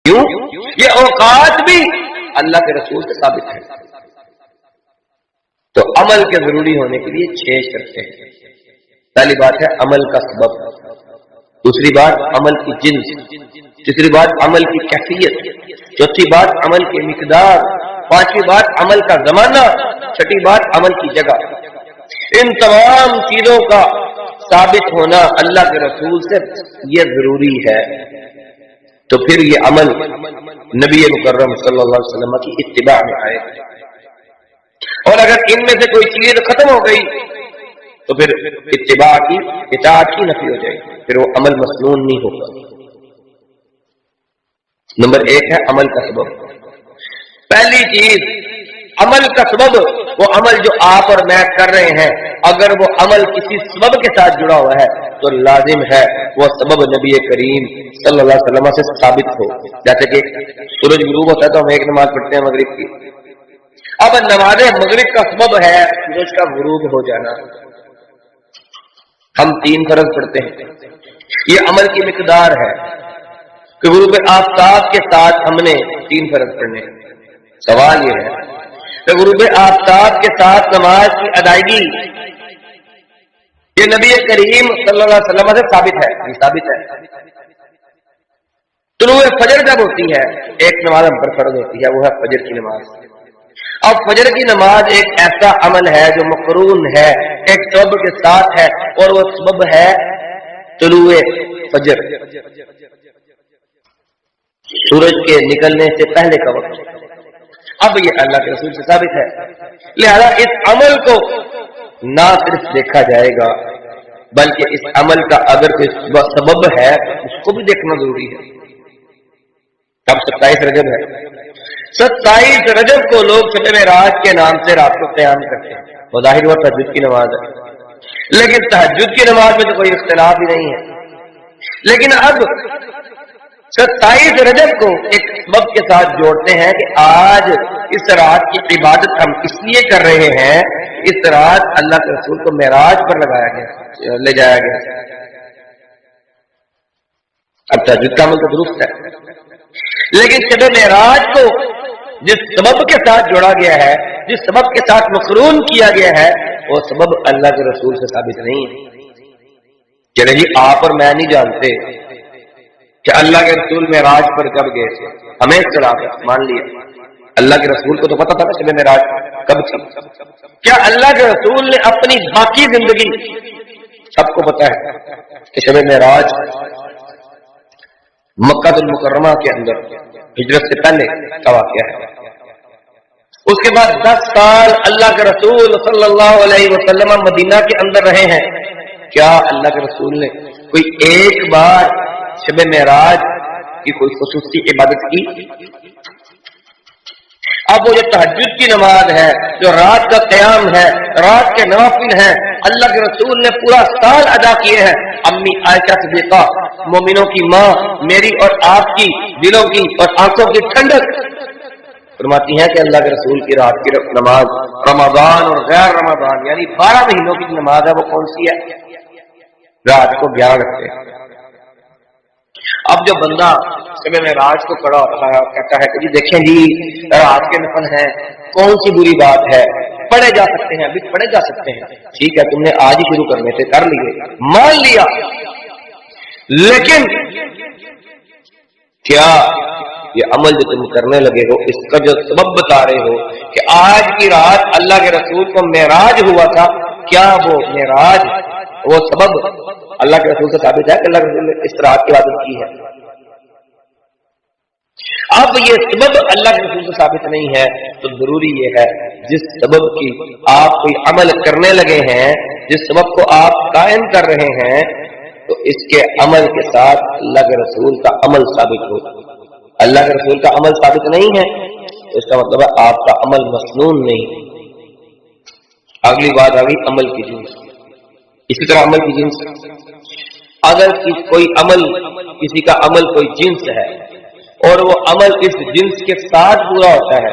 کیوں؟ یہ اوقات بھی اللہ کے رسول سے ثابت ہے۔ تو عمل کے ضروری ہونے کے لیے 6 شرطیں ہیں۔ پہلی بات ہے عمل کا سبب، دوسری بات عمل کی جنس، تیسری بات عمل کی کیفیت، چوتھی بات عمل کی مقدار، پانچویں بات عمل کا زمانہ، چھٹی بات عمل کی جگہ۔ ان تمام چیزوں کا ثابت ہونا اللہ کے رسول سے یہ ضروری ہے، تو پھر یہ عمل نبی مکرم صلی اللہ علیہ وسلم کی اتباع میں آئے گا۔ اور اگر ان میں سے کوئی چیز ختم ہو گئی تو پھر اتباع کی اطاعت کی نفی ہو جائے گی، پھر وہ عمل مسنون نہیں ہوگا۔ نمبر 1 ہے عمل کا سبب۔ پہلی چیز عمل کا سبب، وہ عمل جو آپ اور میں کر رہے ہیں، اگر وہ عمل کسی سبب کے ساتھ جڑا ہوا ہے تو لازم ہے وہ سبب نبی کریم صلی اللہ علیہ وسلم سے ثابت ہو۔ جیسے کہ سورج غروب ہوتا ہے تو ہم ایک نماز پڑھتے ہیں مغرب کی، اب نماز مغرب کا سبب ہے سورج کا غروب ہو جانا، ہم 3 فرض پڑھتے ہیں، یہ عمل کی مقدار ہے کہ غروب آفتاب کے ساتھ ہم نے 3 فرض پڑھنے۔ سوال یہ ہے کہ غروب آفتاب کے ساتھ نماز کی ادائیگی یہ نبی کریم صلی اللہ علیہ وسلم سے ثابت ہے، یہ ثابت ہے۔ طلوع فجر جب ہوتی ہے ایک نماز ہم پر فرض ہوتی ہے، وہ ہے فجر کی نماز۔ اب فجر کی نماز ایک ایسا عمل ہے جو مقرون ہے، ایک سبب کے ساتھ ہے، اور وہ سبب ہے طلوع فجر، سورج کے نکلنے سے پہلے کا وقت۔ اب یہ اللہ کے رسول سے ثابت ہے، لہذا اس عمل کو نہ صرف دیکھا جائے گا بلکہ اس عمل کا اگر کوئی سبب ہے اس کو بھی دیکھنا ضروری ہے۔ اب 27 رجب ہے، 27 رجب کو لوگ شب معراج کے نام سے رات کو قیام کرتے ہیں، وہ ظاہر ہوا تہجد کی نماز ہے، لیکن تہجد کی نماز میں تو کوئی اختلاف ہی نہیں ہے۔ لیکن اب 27 رجب کو ایک سبب کے ساتھ جوڑتے ہیں کہ آج اس رات کی عبادت ہم اس لیے کر رہے ہیں، اس رات اللہ کے رسول کو معراج پر لے جایا گیا۔ اب تہجد کا عمل تو درست ہے، لیکن شب معراج کو جس سبب کے ساتھ جوڑا گیا ہے، جس سبب کے ساتھ مقرون کیا گیا ہے، وہ سبب اللہ کے رسول سے ثابت نہیں ہے۔ چلے جی آپ اور میں نہیں جانتے کہ اللہ کے رسول معراج پر کب گئے تھے، ہمیں اختلاف ہے، مان لیا اللہ کے رسول کو تو پتا تھا کہ شب معراج کب تھی۔ کیا اللہ کے رسول نے اپنی باقی زندگی، سب کو پتا ہے کہ شب معراج مکہ المکرمہ کے اندر ہجرت سے پہلے کا واقعہ ہے۔ اس کے بعد 10 سال اللہ کے رسول صلی اللہ علیہ وسلم مدینہ کے اندر رہے ہیں، کیا اللہ کے رسول نے کوئی ایک بار شب معراج کی کوئی خصوصی عبادت کی؟ اب وہ جو تہجد کی نماز ہے، جو رات کا قیام ہے، رات کے نوافل ہیں، اللہ کے رسول نے پورا سال ادا کیے ہیں۔ امی عائشہ صدیقہ مومنوں کی ماں، میری اور آپ کی دلوں کی اور آنکھوں کی ٹھنڈک، فرماتی ہیں کہ اللہ کے رسول کی رات کی نماز رمضان اور غیر رمضان یعنی 12 مہینوں کی نماز ہے، وہ کون سی ہے؟ رات کو 11 رکھتے ہیں۔ اب جو بندہ شب معراج کو کھڑا ہوتا ہے کہتا ہے کہ جی دیکھیں جی رات کے نفل ہیں، کون سی بری بات ہے، پڑھے جا سکتے ہیں، ابھی پڑھے جا سکتے ہیں، ٹھیک ہے تم نے آج ہی شروع کرنے سے کر لیے، مان لیا، لیکن کیا یہ عمل جو تم کرنے لگے ہو اس کا جو سبب بتا رہے ہو کہ آج کی رات اللہ کے رسول کو معراج ہوا تھا، کیا وہ معراج وہ سبب اللہ کے رسول سے ثابت ہے کہ اللہ کے رسول نے اس رات کی عبادت کی ہے؟ اب یہ سبب اللہ کے رسول سے ثابت نہیں ہے تو ضروری یہ ہے جس سبب کی آپ کوئی عمل کرنے لگے ہیں، جس سبب کو آپ قائم کر رہے ہیں، تو اس کے عمل کے ساتھ اللہ کے رسول کا عمل ثابت ہو۔ اللہ کے رسول کا عمل ثابت نہیں ہے تو اس کا مطلب ہے آپ کا عمل مسنون نہیں۔ اگلی بات آ گئی عمل کی جنس۔ اسی طرح عمل کی جنس، اگر کوئی عمل کسی کا عمل کوئی جنس ہے اور وہ عمل اس جنس کے ساتھ پورا ہوتا ہے،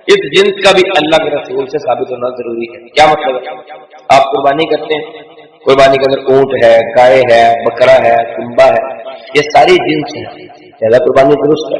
اس جنس کا بھی اللہ کے رسول سے ثابت ہونا ضروری ہے۔ کیا مطلب ہے؟ آپ قربانی کرتے ہیں، قربانی کے اندر اونٹ ہے، گائے ہے، بکرا ہے، کنبا ہے، یہ ساری جنس ہیں، لہذا قربانی درست ہے۔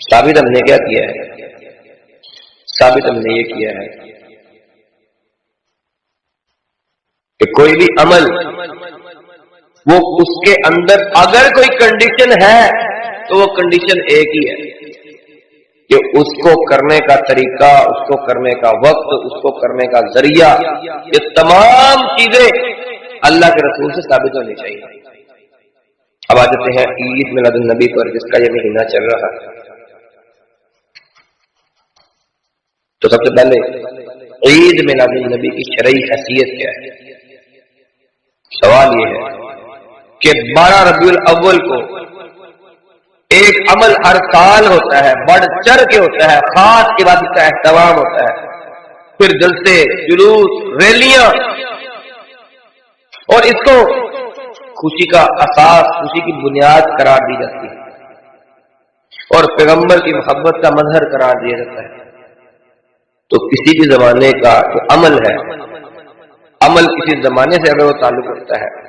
ثابت ہم نے کیا کیا ہے؟ ثابت ہم نے یہ کیا ہے کہ کوئی بھی عمل وہ اس کے اندر اگر کوئی کنڈیشن ہے تو وہ کنڈیشن ایک ہی ہے کہ اس کو کرنے کا طریقہ، اس کو کرنے کا وقت، اس کو کرنے کا ذریعہ، یہ تمام چیزیں اللہ کے رسول سے ثابت ہونی چاہیے۔ اب آ جاتے ہیں عید میلاد النبی پر، جس کا یہ مہینہ چل رہا ہے۔ تو سب سے پہلے عید میلاد النبی کی شرعی حیثیت کیا ہے؟ سوال یہ ہے کہ 12 ربیع الاول کو ایک عمل ہر سال ہوتا ہے، بڑھ چڑھ کے ہوتا ہے، خاص عبادت کا اہتمام ہوتا ہے، پھر جلسے، جلوس، ریلیاں، اور اس کو خوشی کا اساس، خوشی کی بنیاد قرار دی جاتی ہے اور پیغمبر کی محبت کا مظہر قرار دیا جاتا ہے۔ تو کسی بھی زمانے کا جو عمل ہے، عمل کسی زمانے سے اگر وہ تعلق رکھتا ہے